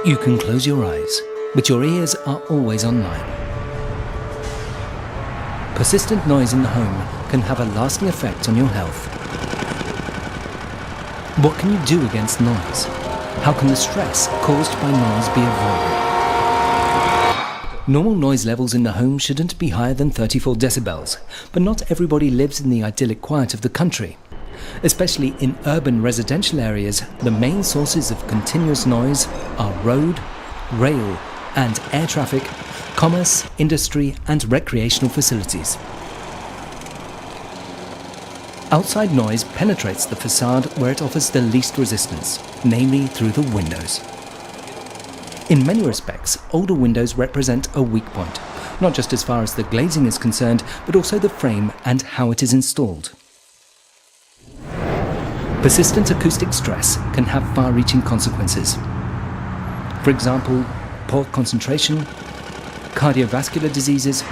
You can close your eyes, but your ears are always online. Persistent noise in the home can have a lasting effect on your health. What can you do against noise? How can the stress caused by noise be avoided? Normal noise levels in the home shouldn't be higher than 34 decibels, but not everybody lives in the idyllic quiet of the country. Especially in urban residential areas, the main sources of continuous noise are road, rail and air traffic, commerce, industry and recreational facilities. Outside noise penetrates the facade where it offers the least resistance, namely through the windows. In many respects, older windows represent a weak point, not just as far as the glazing is concerned, but also the frame and how it is installed. Persistent acoustic stress can have far-reaching consequences. For example, poor concentration, cardiovascular diseases,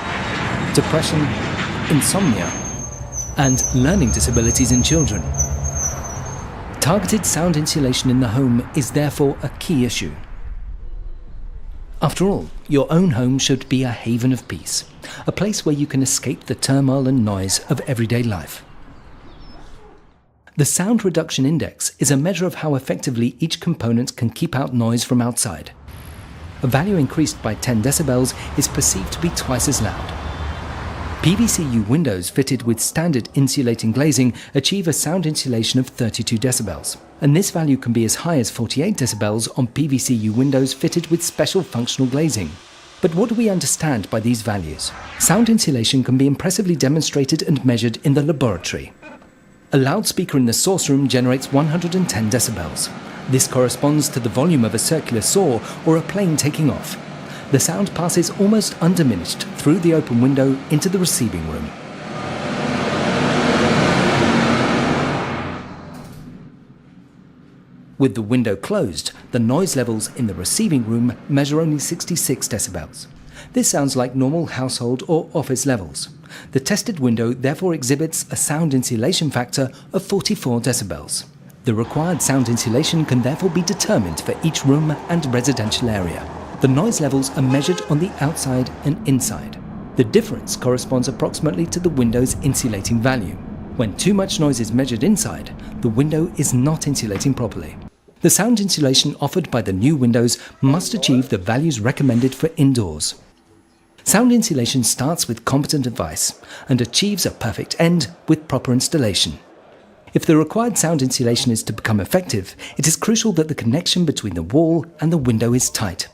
depression, insomnia, and learning disabilities in children. Targeted sound insulation in the home is therefore a key issue. After all, your own home should be a haven of peace, a place where you can escape the turmoil and noise of everyday life. The Sound Reduction Index is a measure of how effectively each component can keep out noise from outside. A value increased by 10 decibels is perceived to be twice as loud. PVC-U windows fitted with standard insulating glazing achieve a sound insulation of 32 decibels, and this value can be as high as 48 decibels on PVC-U windows fitted with special functional glazing. But what do we understand by these values? Sound insulation can be impressively demonstrated and measured in the laboratory. A loudspeaker in the source room generates 110 decibels. This corresponds to the volume of a circular saw or a plane taking off. The sound passes almost undiminished through the open window into the receiving room. With the window closed, the noise levels in the receiving room measure only 66 decibels. This sounds like normal household or office levels. The tested window therefore exhibits a sound insulation factor of 44 decibels. The required sound insulation can therefore be determined for each room and residential area. The noise levels are measured on the outside and inside. The difference corresponds approximately to the window's insulating value. When too much noise is measured inside, the window is not insulating properly. The sound insulation offered by the new windows must achieve the values recommended for indoors. Sound insulation starts with competent advice and achieves a perfect end with proper installation. If the required sound insulation is to become effective, it is crucial that the connection between the wall and the window is tight.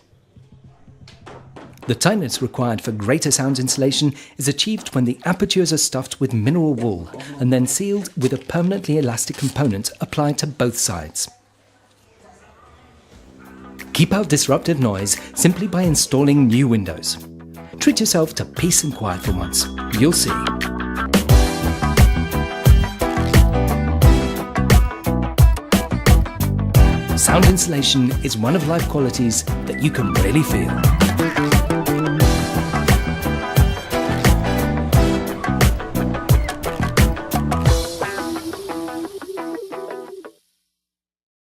The tightness required for greater sound insulation is achieved when the apertures are stuffed with mineral wool and then sealed with a permanently elastic component applied to both sides. Keep out disruptive noise simply by installing new windows. Treat yourself to peace and quiet for once. You'll see. Sound insulation is one of life qualities that you can really feel.